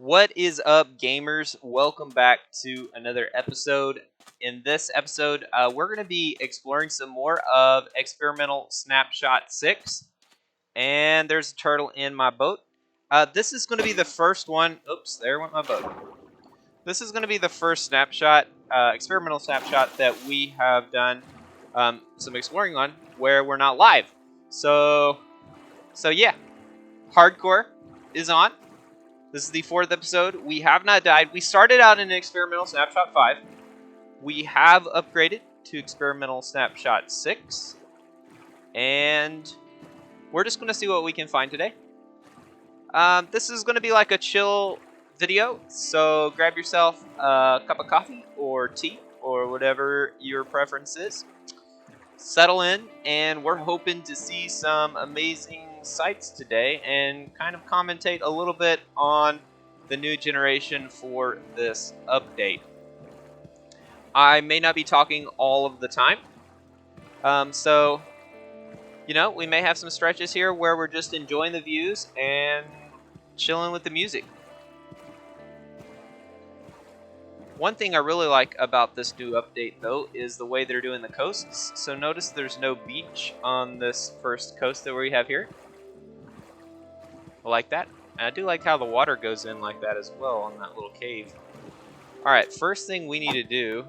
What is up, gamers? Welcome back to another episode. In this episode, we're going to be exploring some more of Experimental Snapshot 6. And there's a turtle in my boat. This is going to be the first one. Oops, there went my boat. This is going to be the first snapshot, experimental snapshot that we have done some exploring on where we're not live. So yeah, hardcore is on. This is the 4th episode. We have not died. We started out in Experimental Snapshot 5. We have upgraded to Experimental Snapshot 6. And we're just going to see what we can find today. This is going to be like a chill video. So grab yourself a cup of coffee or tea or whatever your preference is. Settle in, and we're hoping to see some amazing sights today and kind of commentate a little bit on the new generation for this update. I may not be talking all of the time, so you know, we may have some stretches here where we're just enjoying the views and chilling with the music. One thing I really like about this new update, though, is the way they're doing the coasts. So notice there's no beach on this first coast that we have here. I like that. And I do like how the water goes in like that as well on that little cave. Alright, first thing we need to do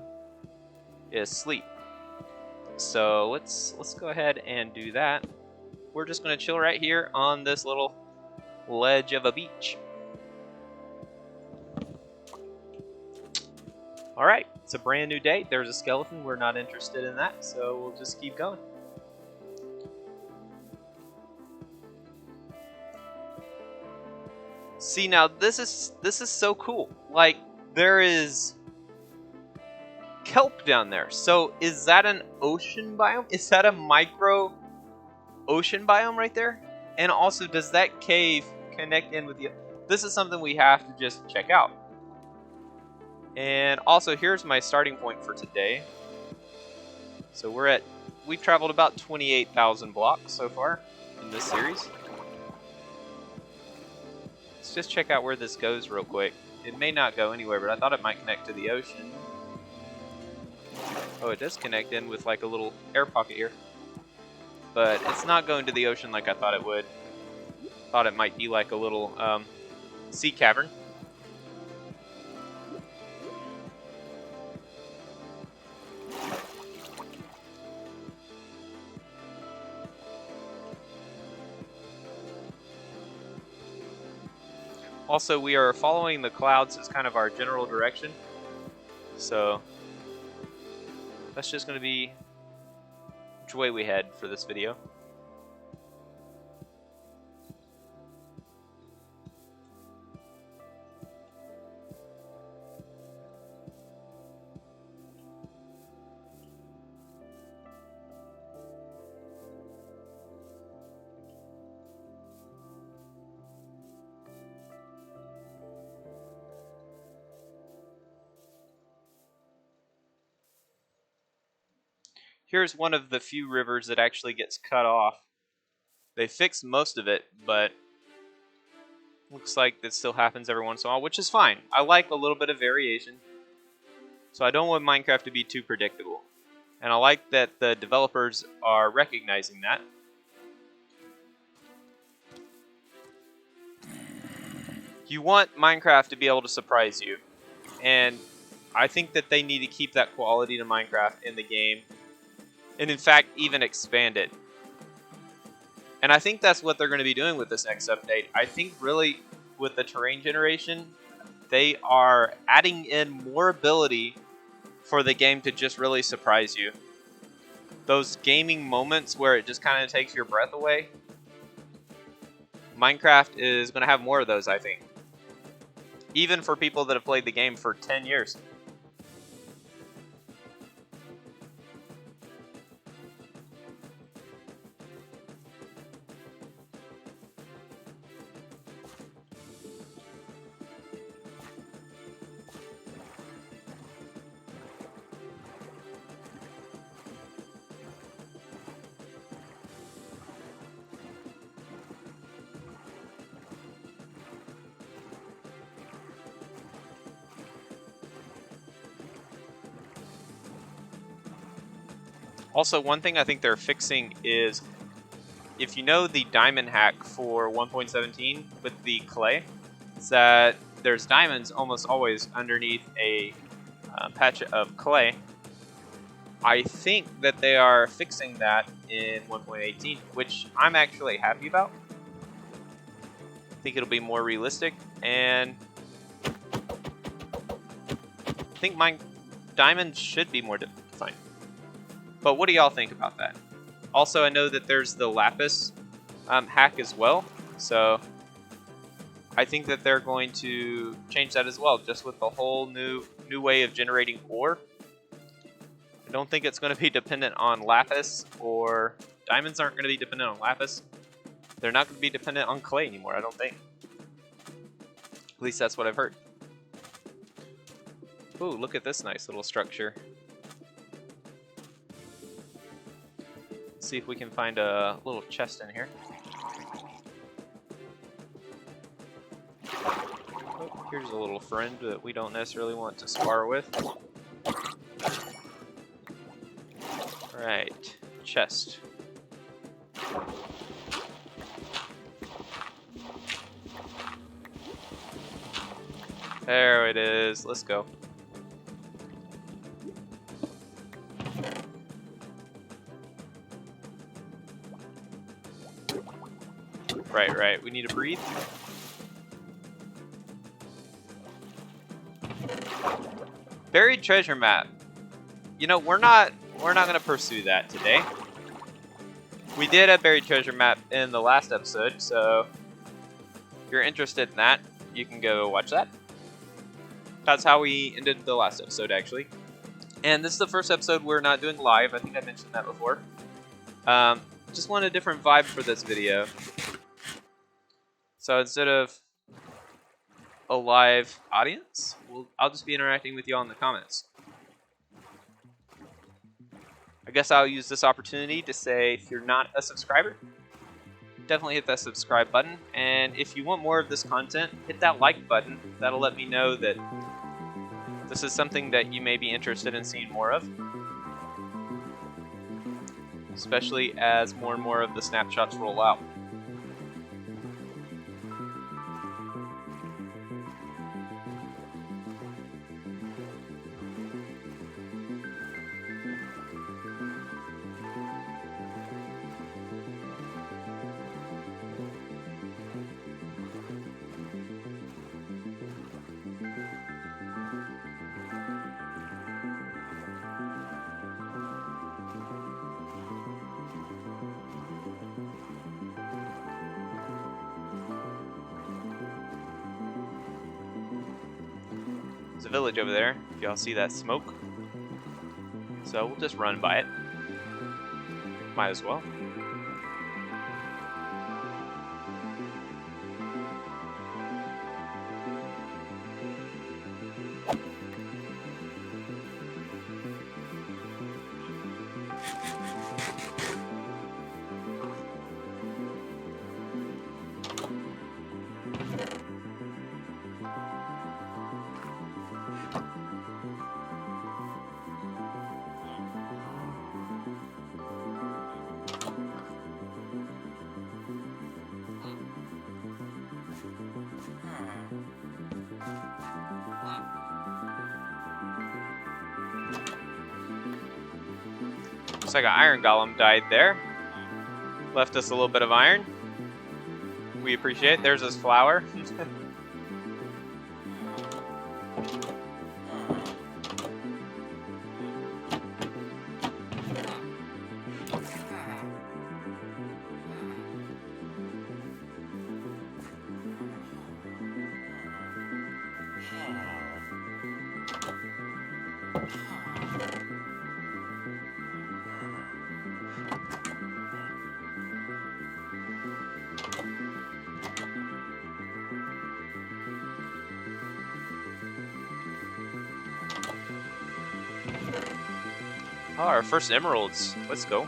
is sleep. So let's go ahead and do that. We're just going to chill right here on this little ledge of a beach. Alright, it's a brand new day. There's a skeleton. We're not interested in that, so we'll just keep going. See, now this is so cool. Like, there is kelp down there. So is that an ocean biome? Is that a micro ocean biome right there? And also, does that cave connect in with the... This is something we have to just check out. And also, here's my starting point for today. So we've traveled about 28,000 blocks so far in this series. Let's just check out where this goes real quick. It may not go anywhere, but I thought it might connect to the ocean. Oh, it does connect in with like a little air pocket here. But it's not going to the ocean like I thought it would. Thought it might be like a little sea cavern. Also, we are following the clouds as kind of our general direction. So that's just going to be which way we head for this video. Here's one of the few rivers that actually gets cut off. They fixed most of it, but looks like that still happens every once in a while, which is fine. I like a little bit of variation. So I don't want Minecraft to be too predictable. And I like that the developers are recognizing that. You want Minecraft to be able to surprise you. And I think that they need to keep that quality to Minecraft in the game. And in fact, even expand it. And I think that's what they're going to be doing with this next update. I think really with the terrain generation, they are adding in more ability for the game to just really surprise you. Those gaming moments where it just kind of takes your breath away. Minecraft is going to have more of those, I think. Even for people that have played the game for 10 years. Also, one thing I think they're fixing is, if you know the diamond hack for 1.17 with the clay, it's that there's diamonds almost always underneath a patch of clay. I think that they are fixing that in 1.18, which I'm actually happy about. I think it'll be more realistic, and I think my diamonds should be more defined. But what do y'all think about that? Also, I know that there's the lapis hack as well, so I think that they're going to change that as well, just with the whole new way of generating ore. I don't think it's going to be dependent on lapis, or diamonds aren't going to be dependent on lapis. They're not going to be dependent on clay anymore, I don't think. At least that's what I've heard. Ooh, look at this nice little structure. Let's see if we can find a little chest in here. Oh, here's a little friend that we don't necessarily want to spar with. Alright, chest. There it is, let's go. Right, we need to breathe. Buried treasure map. You know, we're not gonna pursue that today. We did a buried treasure map in the last episode, so if you're interested in that, you can go watch that. That's how we ended the last episode, actually. And this is the first episode we're not doing live. I think I mentioned that before. Just want a different vibe for this video. So instead of a live audience, I'll just be interacting with you all in the comments. I guess I'll use this opportunity to say, if you're not a subscriber, definitely hit that subscribe button. And if you want more of this content, hit that like button. That'll let me know that this is something that you may be interested in seeing more of. Especially as more and more of the snapshots roll out. There's a village over there, if y'all see that smoke. So we'll just run by it. Might as well. Looks like an iron golem died there. Left us a little bit of iron. We appreciate it. There's his flower. Oh, our first emeralds. Let's go.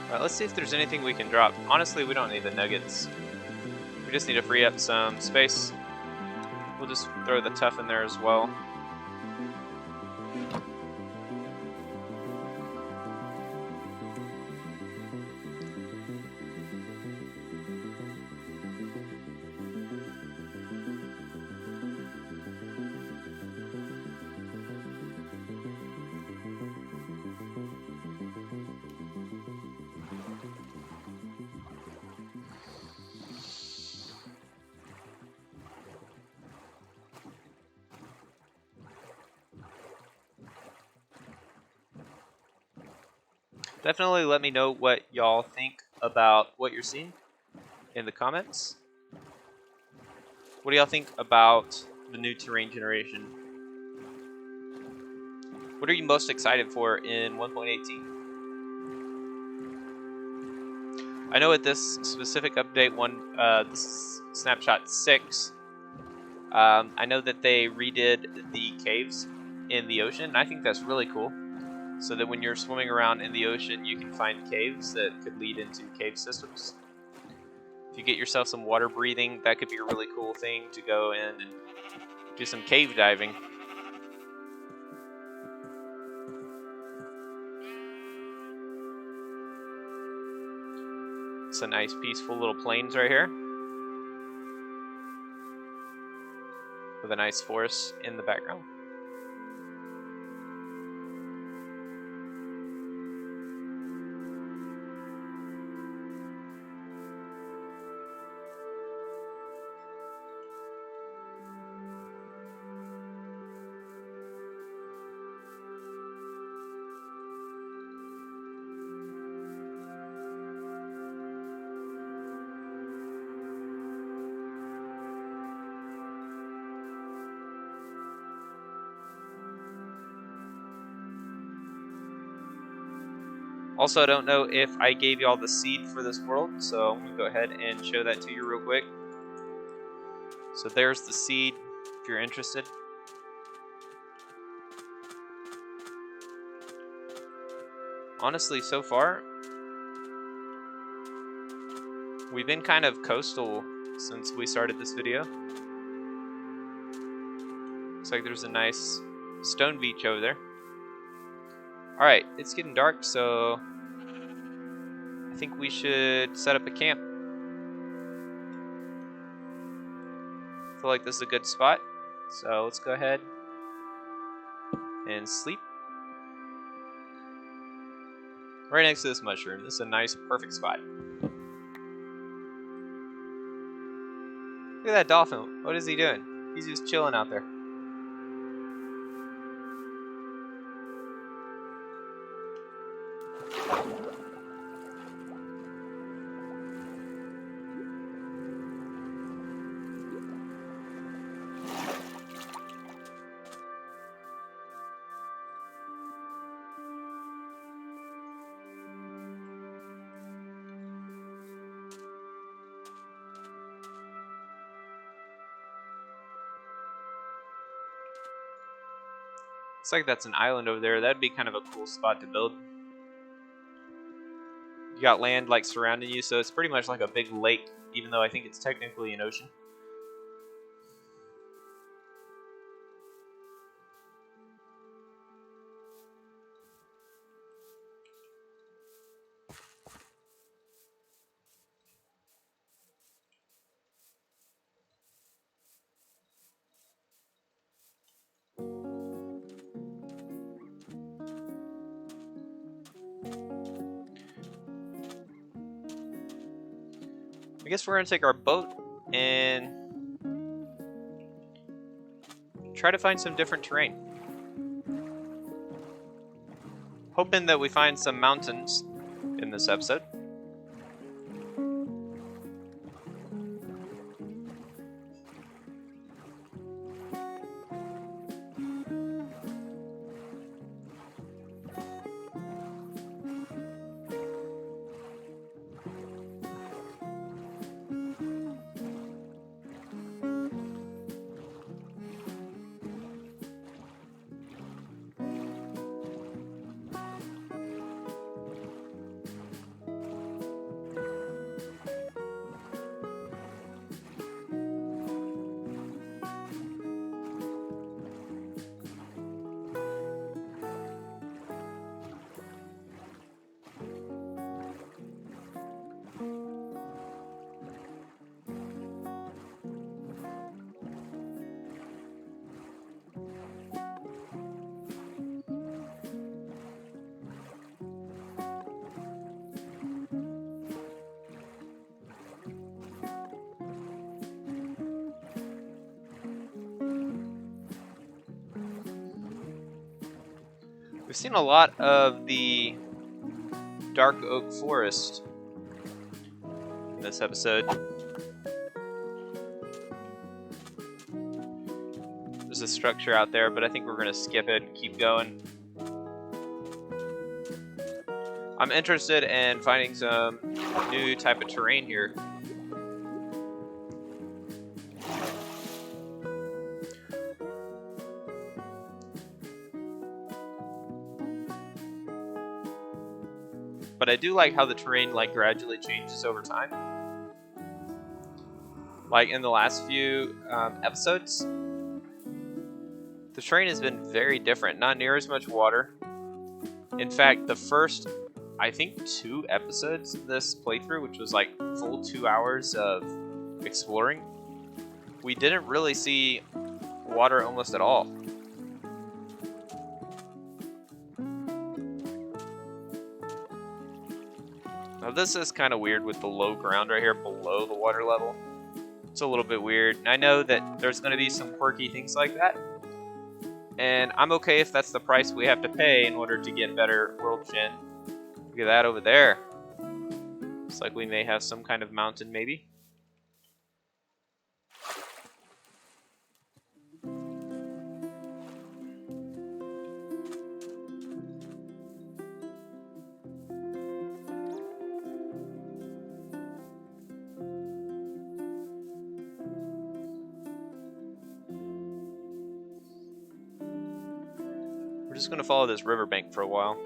Alright, let's see if there's anything we can drop. Honestly, we don't need the nuggets. We just need to free up some space. We'll just throw the tough in there as well. Definitely let me know what y'all think about what you're seeing in the comments. What do y'all think about the new terrain generation? What are you most excited for in 1.18? I know at this specific update, this is Snapshot 6, I know that they redid the caves in the ocean, and I think that's really cool. So that when you're swimming around in the ocean, you can find caves that could lead into cave systems. If you get yourself some water breathing, that could be a really cool thing to go in and do some cave diving. It's a nice peaceful little plains right here, with a nice forest in the background. Also, I don't know if I gave y'all the seed for this world, so I'm going to go ahead and show that to you real quick. So there's the seed, if you're interested. Honestly, so far, we've been kind of coastal since we started this video. Looks like there's a nice stone beach over there. Alright, it's getting dark, so I think we should set up a camp. I feel like this is a good spot, so let's go ahead and sleep. Right next to this mushroom. This is a nice, perfect spot. Look at that dolphin. What is he doing? He's just chilling out there. Looks like that's an island over there. That'd be kind of a cool spot to build. You got land like surrounding you, so it's pretty much like a big lake, even though I think it's technically an ocean. I guess we're gonna take our boat and try to find some different terrain. Hoping that we find some mountains in this episode. We've seen a lot of the dark oak forest in this episode. There's a structure out there, but I think we're going to skip it and keep going. I'm interested in finding some new type of terrain here. But I do like how the terrain like gradually changes over time. Like in the last few episodes, the terrain has been very different. Not near as much water. In fact, the first, I think, 2 episodes of this playthrough, which was like full 2 hours of exploring, we didn't really see water almost at all. Now this is kind of weird with the low ground right here below the water level. It's a little bit weird. And I know that there's going to be some quirky things like that. And I'm okay if that's the price we have to pay in order to get better world gen. Look at that over there. Looks like we may have some kind of mountain maybe. We're just going to follow this riverbank for a while.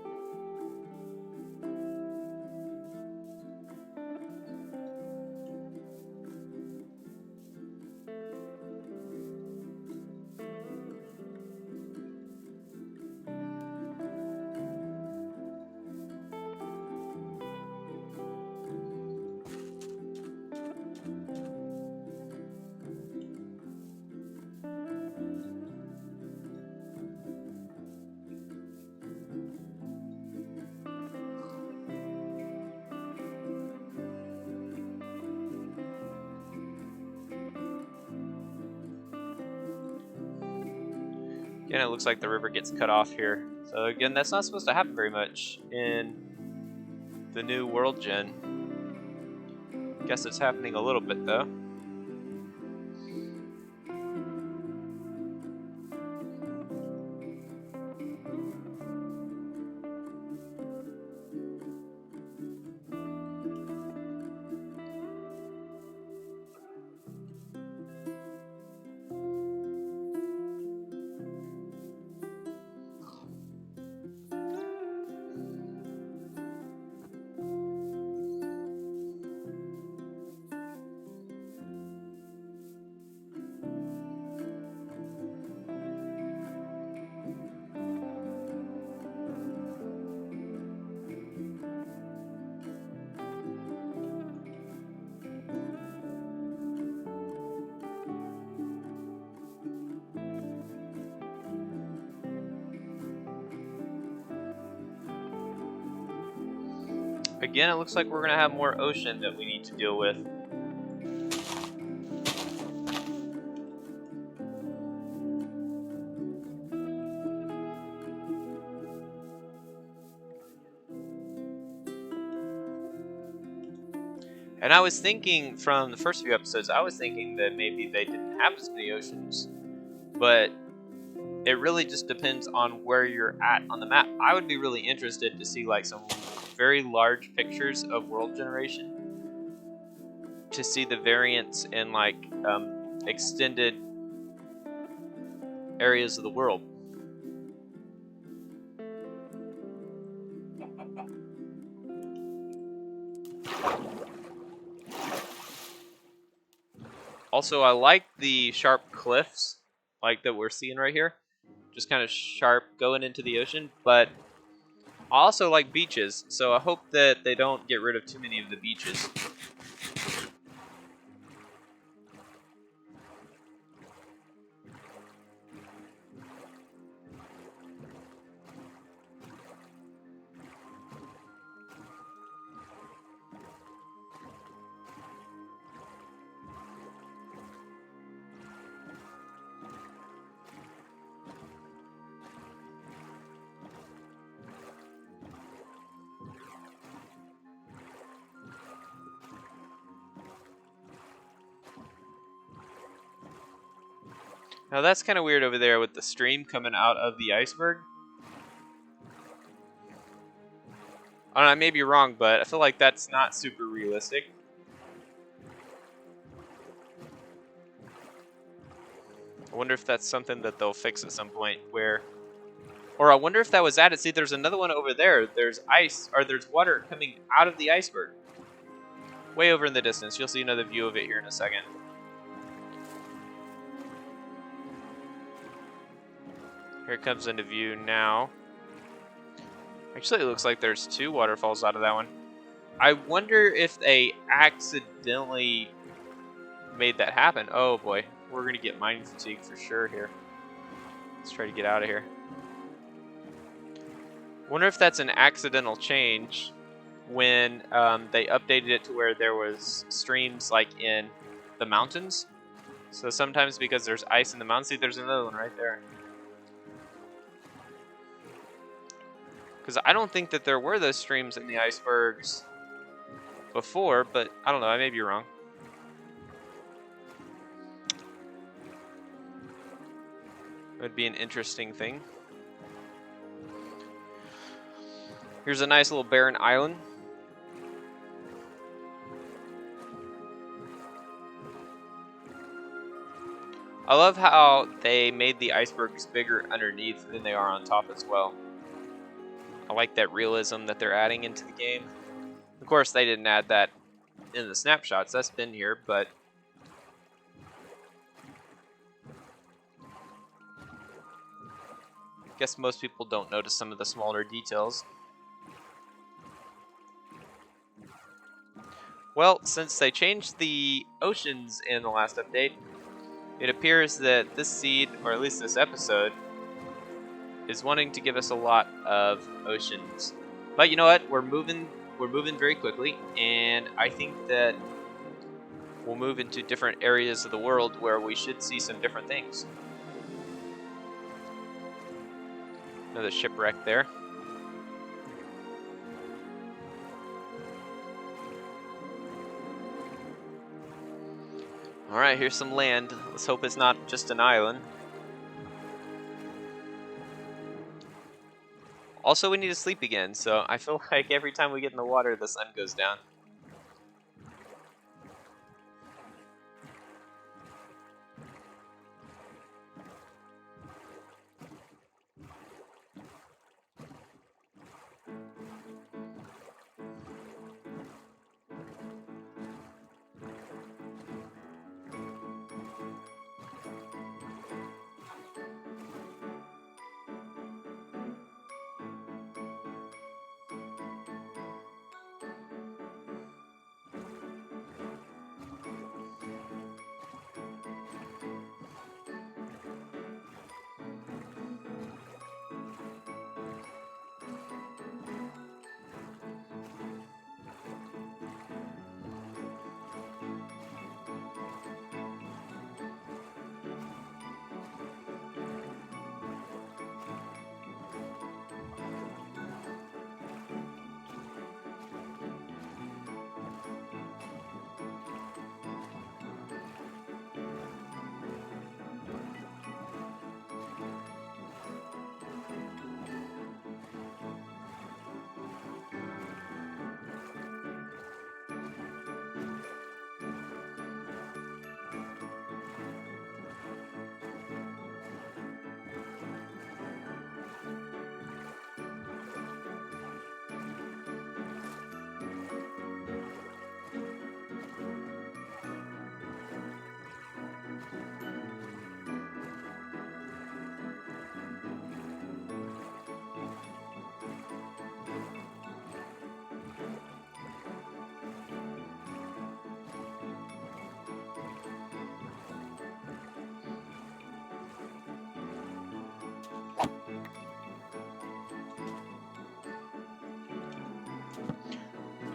Again, it looks like the river gets cut off here. So again, that's not supposed to happen very much in the new world gen. Guess it's happening a little bit though. Again, it looks like we're going to have more ocean that we need to deal with. And I was thinking from the first few episodes, I was thinking that maybe they didn't have as many oceans. But it really just depends on where you're at on the map. I would be really interested to see like some very large pictures of world generation to see the variance in like extended areas of the world. Also, I like the sharp cliffs like that we're seeing right here. Just kind of sharp going into the ocean, but I also like beaches, so I hope that they don't get rid of too many of the beaches. Now that's kind of weird over there with the stream coming out of the iceberg. I don't know, I may be wrong, but I feel like that's not super realistic. I wonder if that's something that they'll fix at some point where... Or I wonder if that was added. See, there's another one over there. There's ice, or there's water coming out of the iceberg. Way over in the distance. You'll see another view of it here in a second. Here it comes into view now. Actually, it looks like there's 2 waterfalls out of that one. I wonder if they accidentally made that happen. Oh boy, we're gonna get mining fatigue for sure here. Let's try to get out of here. Wonder if that's an accidental change when they updated it to where there was streams like in the mountains. So sometimes because there's ice in the mountains, see there's another one right there. Because I don't think that there were those streams in the icebergs before, but I don't know, I may be wrong. It would be an interesting thing. Here's a nice little barren island. I love how they made the icebergs bigger underneath than they are on top as well. I like that realism that they're adding into the game. Of course, they didn't add that in the snapshots. That's been here, but I guess most people don't notice some of the smaller details. Well, since they changed the oceans in the last update, it appears that this seed, or at least this episode, is wanting to give us a lot of oceans. But you know what? We're moving very quickly, and I think that we'll move into different areas of the world where we should see some different things. Another shipwreck there. Alright, here's some land. Let's hope it's not just an island. Also, we need to sleep again, so I feel like every time we get in the water, the sun goes down.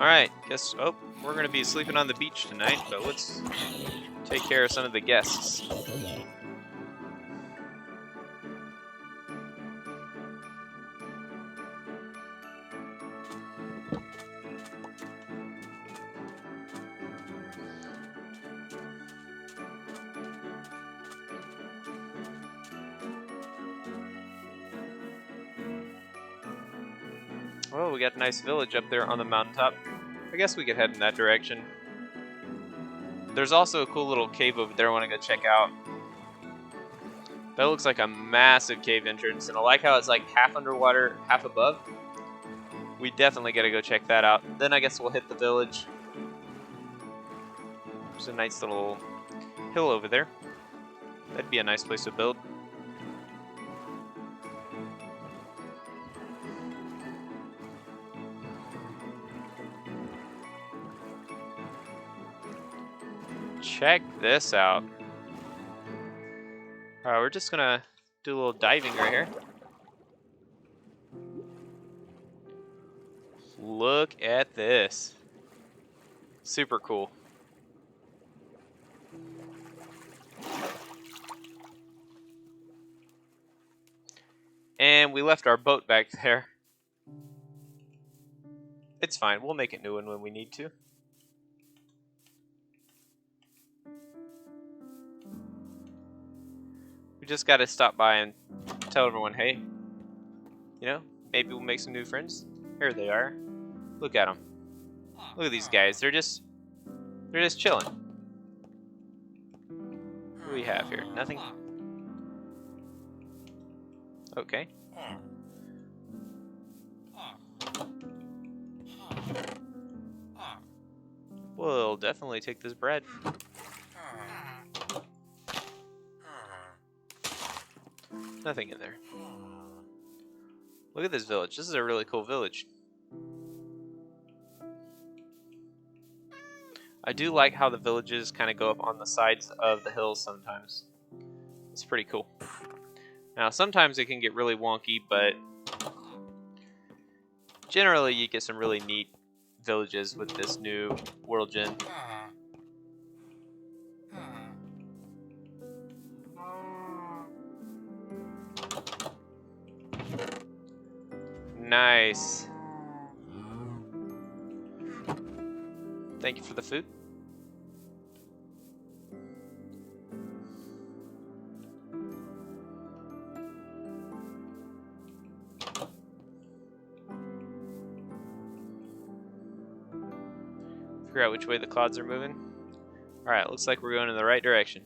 Alright, guess, we're going to be sleeping on the beach tonight, but let's take care of some of the guests. Well, we got a nice village up there on the mountaintop. I guess we could head in that direction. There's also a cool little cave over there I want to go check out. That looks like a massive cave entrance, and I like how it's like half underwater, half above. We definitely got to go check that out. Then I guess we'll hit the village. There's a nice little hill over there. That'd be a nice place to build. Check this out. Alright, we're just gonna do a little diving right here. Look at this. Super cool. And we left our boat back there. It's fine, we'll make a new one when we need to. We just gotta stop by and tell everyone, hey, you know, maybe we'll make some new friends. Here they are. Look at them. Look at these guys. They're just chilling. What do we have here? Nothing? Okay. We'll definitely take this bread. Nothing in there. Look at this village. This is a really cool village. I do like how the villages kind of go up on the sides of the hills sometimes. It's pretty cool. Now, sometimes it can get really wonky, but generally you get some really neat villages with this new world gen. Nice. Thank you for the food. Figure out which way the clouds are moving. Alright, looks like we're going in the right direction.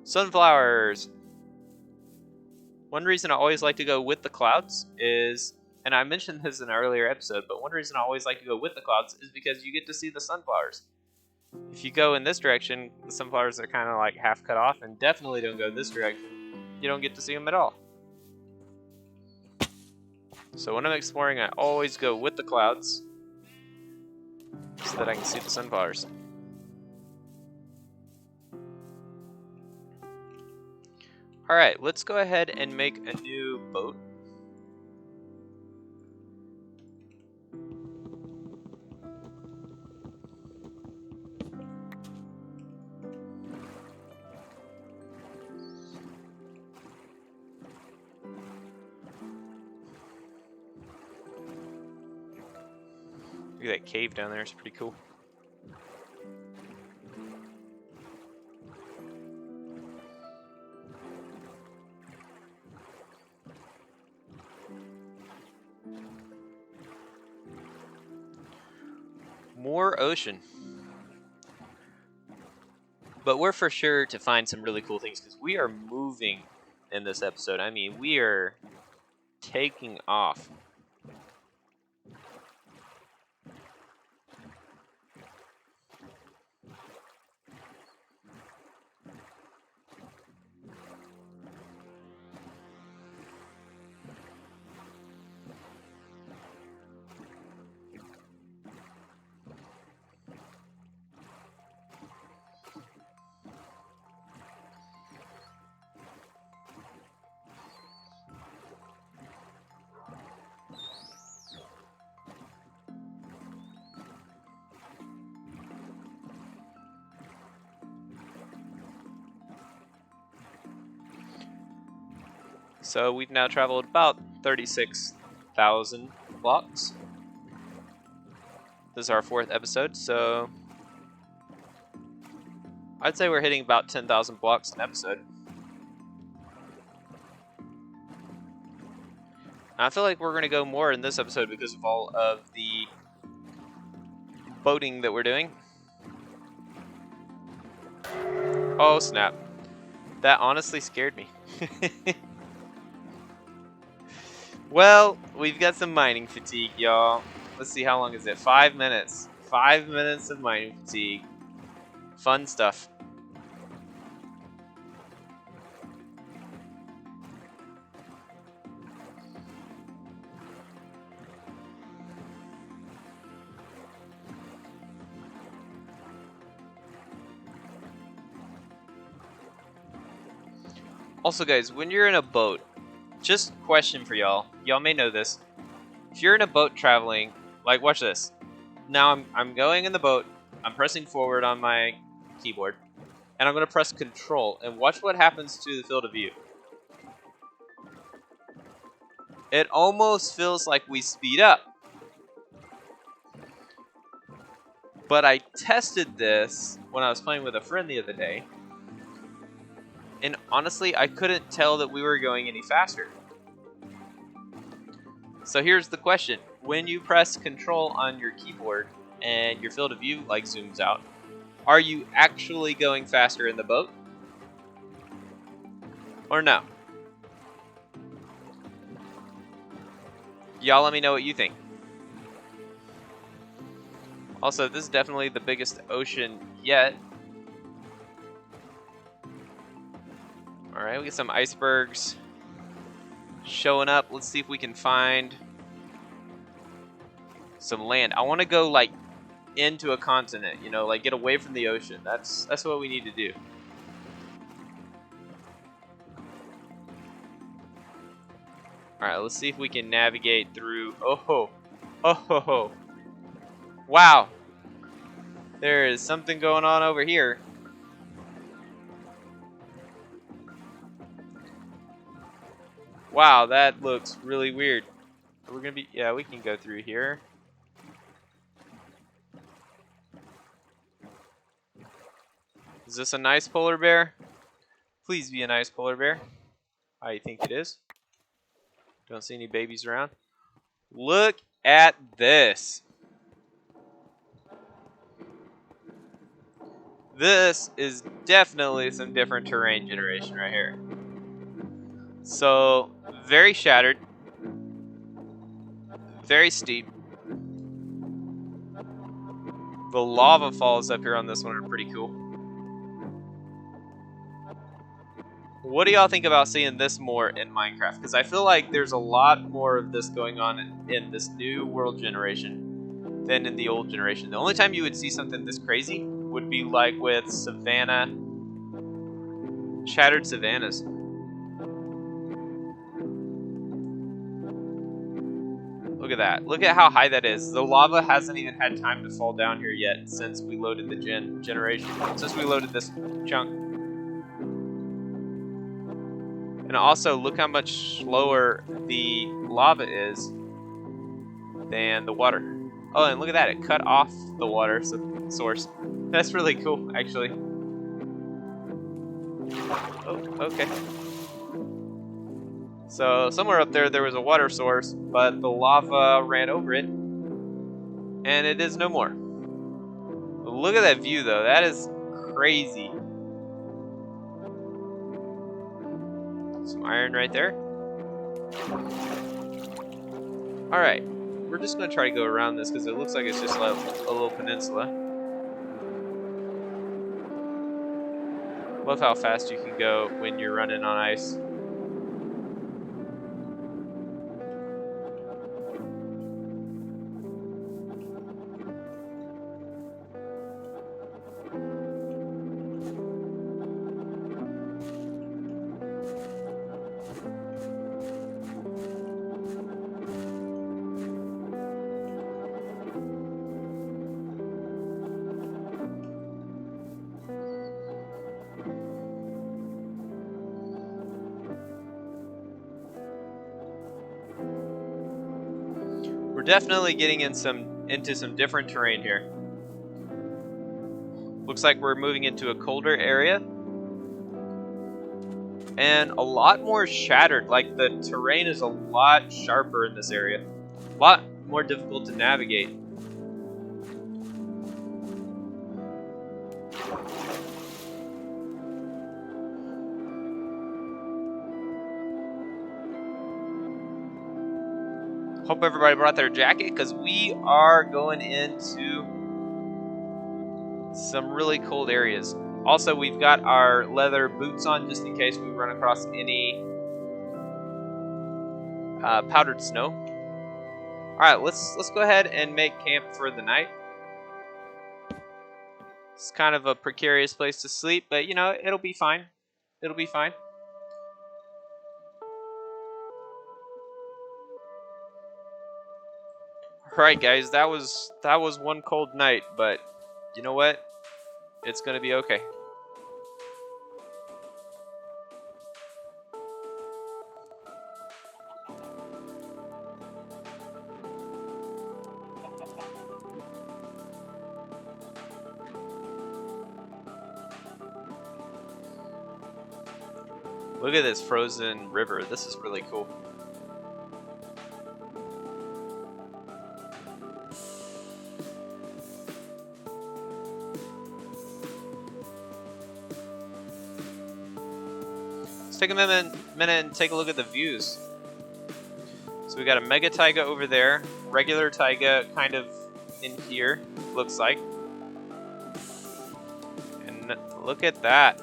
Sunflowers! One reason I always like to go with the clouds is, and I mentioned this in an earlier episode, but one reason I always like to go with the clouds is because you get to see the sunflowers. If you go in this direction, the sunflowers are kind of like half cut off, and definitely don't go this direction. You don't get to see them at all. So when I'm exploring, I always go with the clouds so that I can see the sunflowers. Alright, let's go ahead and make a new boat. Look at that cave down there, it's pretty cool. More ocean. But we're for sure to find some really cool things because we are moving in this episode. I mean, we are taking off. So we've now traveled about 36,000 blocks. This is our 4th episode, so I'd say we're hitting about 10,000 blocks an episode. I feel like we're going to go more in this episode because of all of the boating that we're doing. Oh, snap. That honestly scared me. Well, we've got some mining fatigue, y'all. Let's see, how long is it? 5 minutes. 5 minutes of mining fatigue. Fun stuff. Also, guys, when you're in a boat, just question for y'all. Y'all may know this. If you're in a boat traveling, like, watch this. Now I'm going in the boat. I'm pressing forward on my keyboard, and I'm going to press Control, and watch what happens to the field of view. It almost feels like we speed up. But I tested this when I was playing with a friend the other day, and honestly, I couldn't tell that we were going any faster. So here's the question. When you press Control on your keyboard and your field of view like zooms out, are you actually going faster in the boat? Or no? Y'all let me know what you think. Also, this is definitely the biggest ocean yet. Alright, we get some icebergs showing up. Let's see if we can find some land. I want to go like into a continent, you know, like get away from the ocean. That's what we need to do. Alright, let's see if we can navigate through. Oh. Wow. There is something going on over here. Wow, that looks really weird. We're gonna be, yeah, we can go through here. Is this a nice polar bear? Please be a nice polar bear. I think it is. Don't see any babies around. Look at this. This is definitely some different terrain generation right here. So, very shattered. Very steep. The lava falls up here on this one are pretty cool. What do y'all think about seeing this more in Minecraft? Because I feel like there's a lot more of this going on in this new world generation than in the old generation. The only time you would see something this crazy would be like with savanna, shattered savannas. Look at that. Look at how high that is. The lava hasn't even had time to fall down here yet since we loaded the generation. Since we loaded this chunk. And also, look how much slower the lava is than the water. Oh, and look at that. It cut off the water source. That's really cool, actually. Oh, okay. So, somewhere up there was a water source, but the lava ran over it, and it is no more. Look at that view, though. That is crazy. Some iron right there. Alright. We're just going to try to go around this because it looks like it's just like a little peninsula. Love how fast you can go when you're running on ice. We're definitely getting into some different terrain here. Looks like we're moving into a colder area. and a lot more shattered. Like, the terrain is a lot sharper in this area. A lot more difficult to navigate. Hope everybody brought their jacket, because we are going into some really cold areas. Also, we've got our leather boots on just in case we run across any powdered snow. All right, let's go ahead and make camp for the night. It's kind of a precarious place to sleep, but you know, it'll be fine. It'll be fine. All right, guys, that was one cold night, but you know what? It's gonna be okay. Look at this frozen river. This is really cool. Let's take a minute and take a look at the views. So we got a mega taiga over there, regular taiga kind of in here, looks like. And look at that.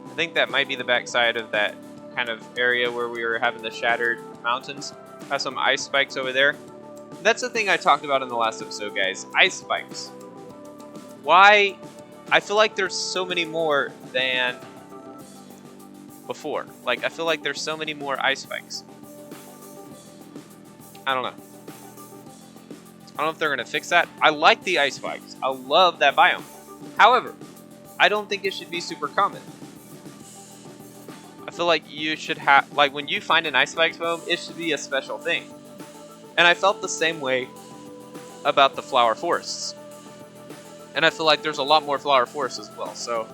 I think that might be the backside of that kind of area where we were having the shattered mountains. Have some ice spikes over there. That's the thing I talked about in the last episode, guys. Ice spikes. Why? I feel like there's so many more than before. Like, I feel like there's so many more ice spikes. I don't know. I don't know if they're going to fix that. I like the ice spikes. I love that biome. However, I don't think it should be super common. I feel like you should have, like, when you find an ice spikes biome, it should be a special thing. And I felt the same way about the flower forests. And I feel like there's a lot more flower forests as well. So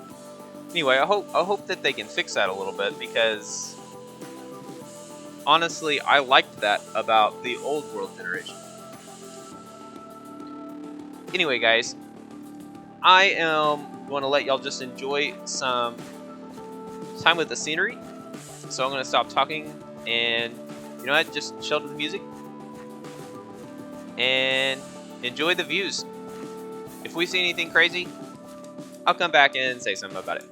anyway, I hope that they can fix that a little bit, because honestly, I liked that about the old world generation. Anyway, guys, I am going to let y'all just enjoy some time with the scenery. So I'm going to stop talking and, you know what, just chill to the music and enjoy the views. If we see anything crazy, I'll come back and say something about it.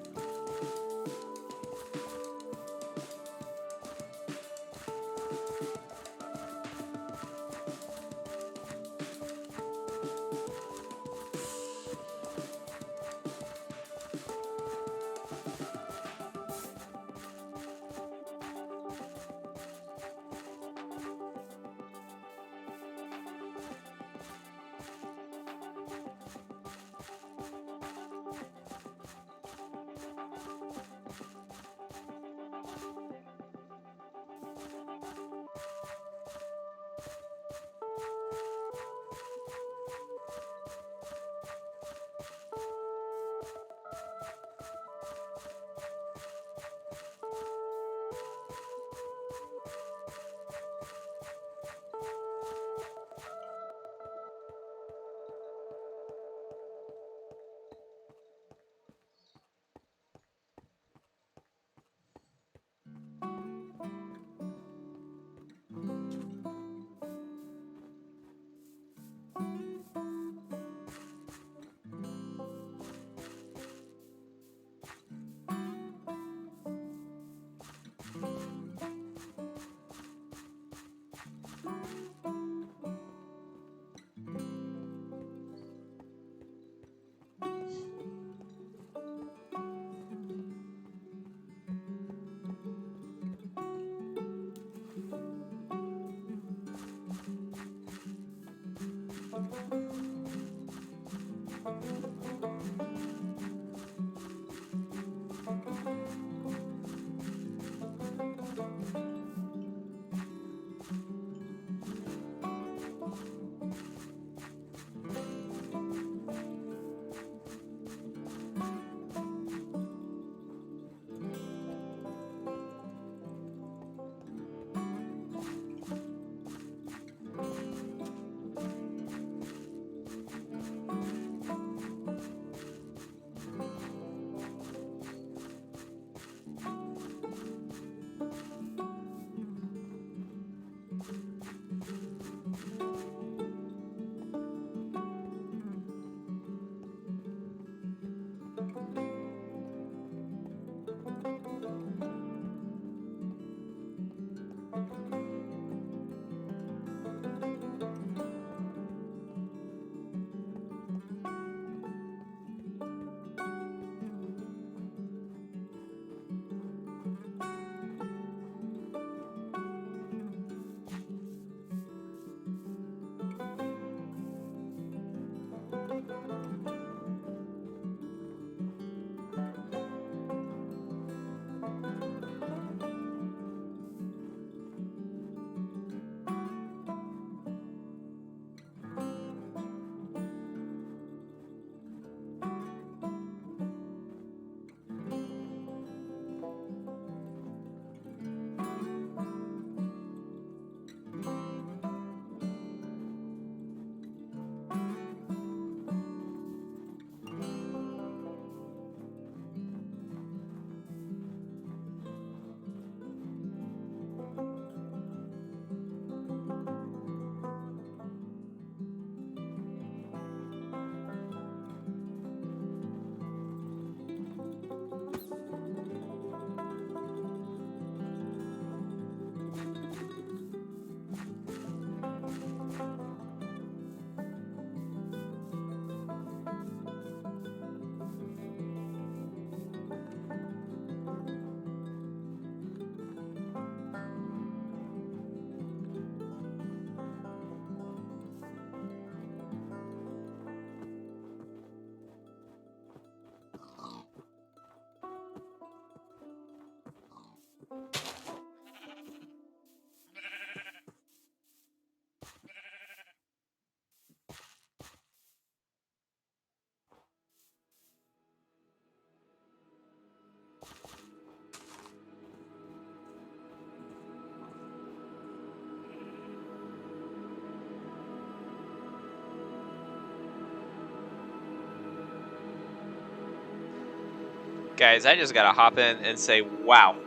Guys, I just gotta hop in and say, wow.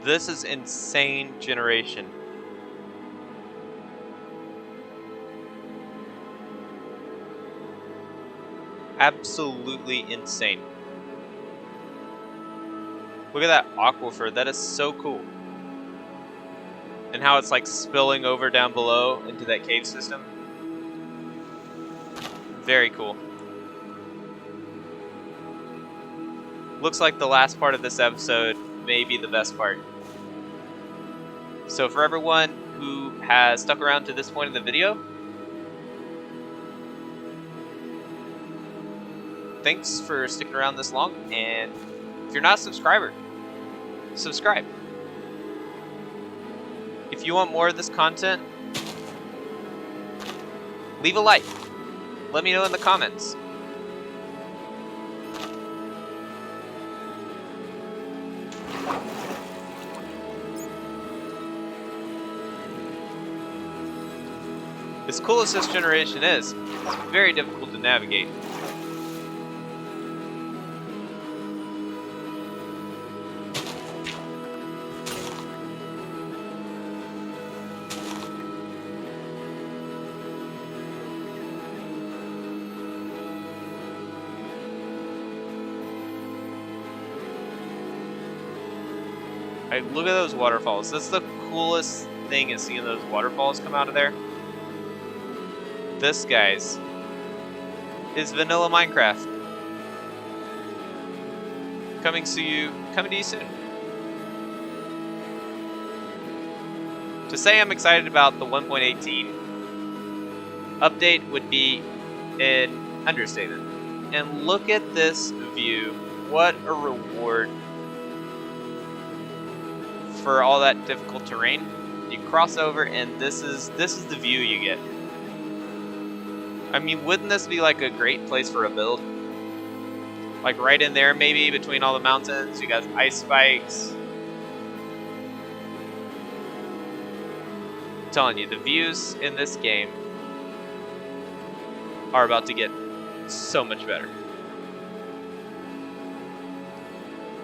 This is insane generation. Absolutely insane. Look at that aquifer. That is so cool. And how it's like spilling over down below into that cave system. Very cool. Looks like the last part of this episode may be the best part. So for everyone who has stuck around to this point in the video, thanks for sticking around this long. And if you're not a subscriber, subscribe. If you want more of this content, leave a like. Let me know in the comments. As cool as this generation is, it's very difficult to navigate. Look at those waterfalls. That's the coolest thing, is seeing those waterfalls come out of there. This, guys, is vanilla Minecraft. Coming to you soon. To say I'm excited about the 1.18 update would be an understatement. And look at this view. What a reward for all that difficult terrain. You cross over and this is the view you get. I mean, wouldn't this be like a great place for a build? Like right in there, maybe between all the mountains, you got ice spikes. I'm telling you, the views in this game are about to get so much better.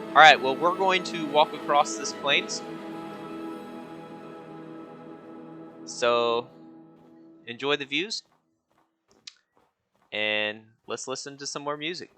Alright, well, we're going to walk across this plains. So, enjoy the views. And let's listen to some more music.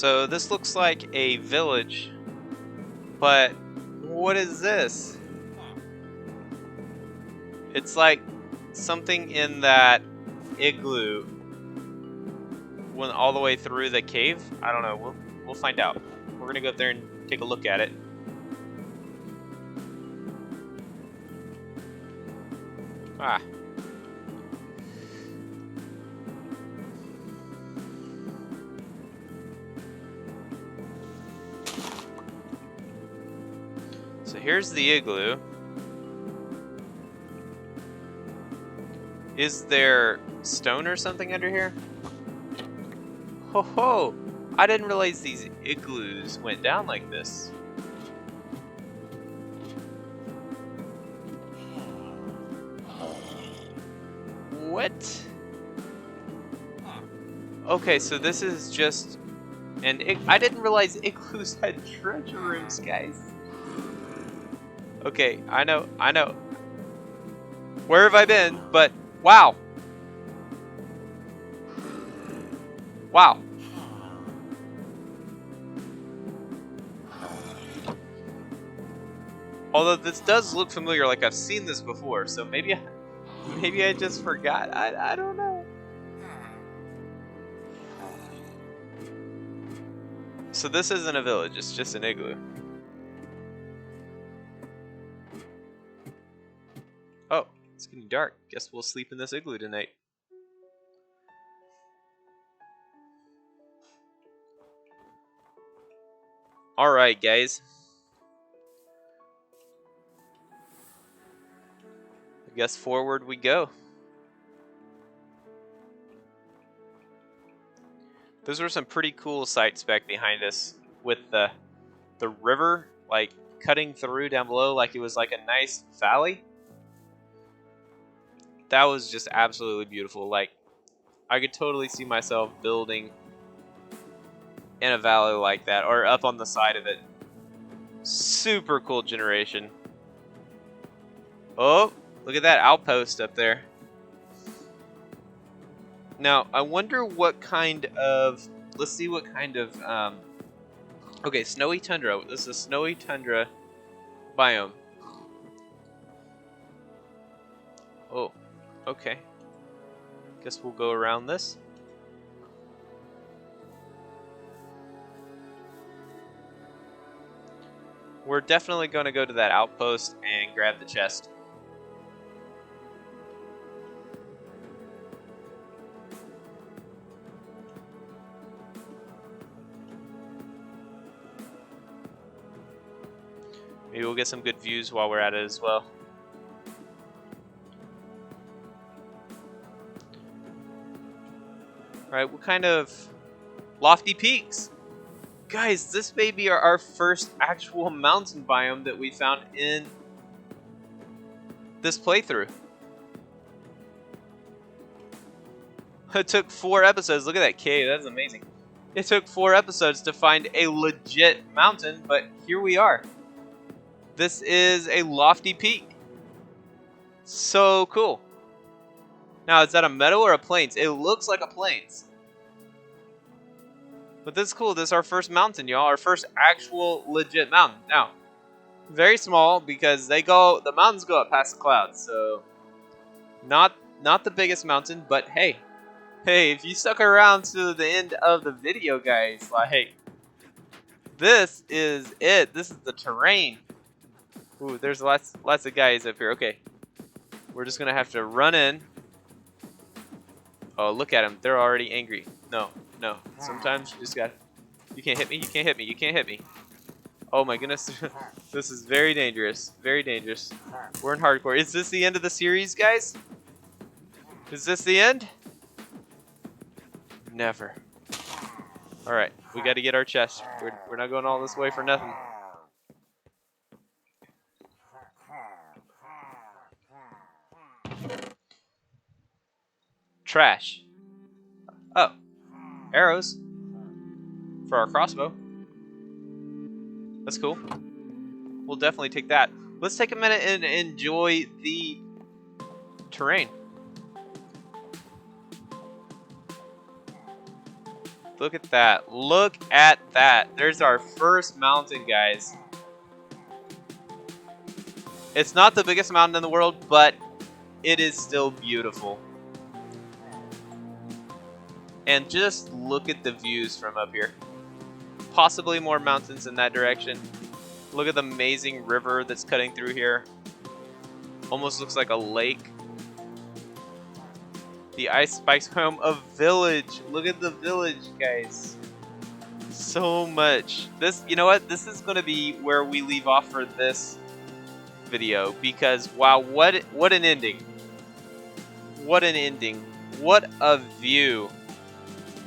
So this looks like a village, but what is this? It's like something in that igloo went all the way through the cave. I don't know. We'll find out. We're gonna go up there and take a look at it. Ah. So here's the igloo. Is there stone or something under here? Ho ho! I didn't realize these igloos went down like this. What? Okay, so this is just I didn't realize igloos had treasure rooms, guys. Okay, I know. Where have I been? But wow. Wow. Although this does look familiar, like I've seen this before, so maybe I just forgot. I don't know. So this isn't a village, it's just an igloo. Oh, it's getting dark. Guess we'll sleep in this igloo tonight. Alright, guys. I guess forward we go. Those were some pretty cool sights back behind us with the river like cutting through down below like it was like a nice valley. That was just absolutely beautiful. Like I could totally see myself building in a valley like that or up on the side of it. Super cool generation. Oh, look at that outpost up there. Now, I wonder what kind of... Let's see what kind of... okay, snowy tundra. This is a snowy tundra biome. Oh, okay. Guess we'll go around this. We're definitely going to go to that outpost and grab the chest. Maybe we'll get some good views while we're at it as well. Alright, what kind of lofty peaks? Guys, this may be our first actual mountain biome that we found in this playthrough. It took 4 episodes. Look at that cave. That's amazing. It took 4 episodes to find a legit mountain, but here we are. This is a lofty peak. So cool. Now, is that a meadow or a plains? It looks like a plains. But this is cool. This is our first mountain, y'all. Our first actual legit mountain. Now, very small because the mountains go up past the clouds. So, not the biggest mountain, but hey. Hey, if you stuck around to the end of the video, guys, like, hey, this is it. This is the terrain. Ooh, there's lots of guys up here. Okay, we're just gonna have to run in. Oh, look at them. They're already angry. No. Sometimes you just got. You can't hit me. You can't hit me. You can't hit me. Oh my goodness, this is very dangerous. Very dangerous. We're in hardcore. Is this the end of the series, guys? Is this the end? Never. All right, we got to get our chest. We're not going all this way for nothing. Trash. Oh, arrows for our crossbow. That's cool. We'll definitely take that. Let's take a minute and enjoy the terrain. Look at that. Look at that. There's our first mountain, guys. It's not the biggest mountain in the world, but it is still beautiful. And just look at the views from up here. Possibly more mountains in that direction. Look at the amazing river that's cutting through here. Almost looks like a lake. The ice spikes home a village. Look at the village, guys. So much. This, you know what? This is going to be where we leave off for this video because wow, what an ending. What an ending. What a view.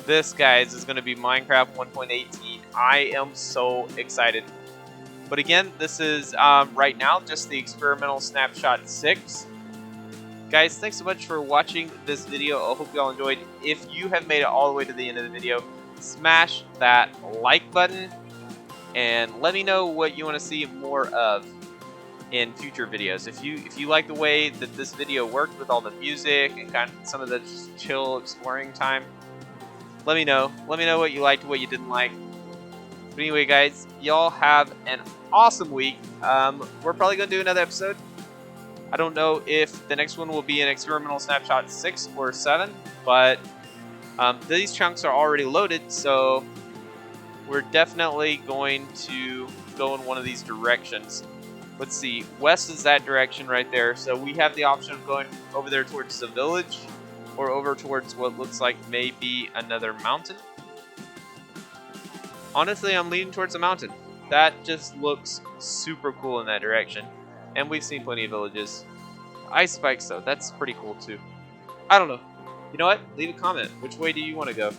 This, guys, is going to be Minecraft 1.18. I am so excited. But again, this is right now just the experimental Snapshot 6. Guys, thanks so much for watching this video. I hope you all enjoyed. If you have made it all the way to the end of the video, smash that like button and let me know what you want to see more of in future videos. If you like the way that this video worked with all the music and kind of some of the just chill exploring time, let me know. Let me know what you liked, what you didn't like. But anyway, guys, y'all have an awesome week. We're probably going to do another episode. I don't know if the next one will be an experimental Snapshot 6 or 7, but these chunks are already loaded, so we're definitely going to go in one of these directions. Let's see, west is that direction right there, so we have the option of going over there towards the village or over towards what looks like maybe another mountain. Honestly, I'm leaning towards the mountain. That just looks super cool in that direction. And we've seen plenty of villages. Ice spikes, though, that's pretty cool, too. I don't know. You know what? Leave a comment. Which way do you want to go?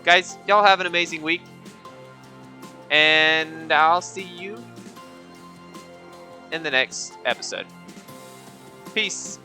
Guys, y'all have an amazing week. And I'll see you in the next episode. Peace.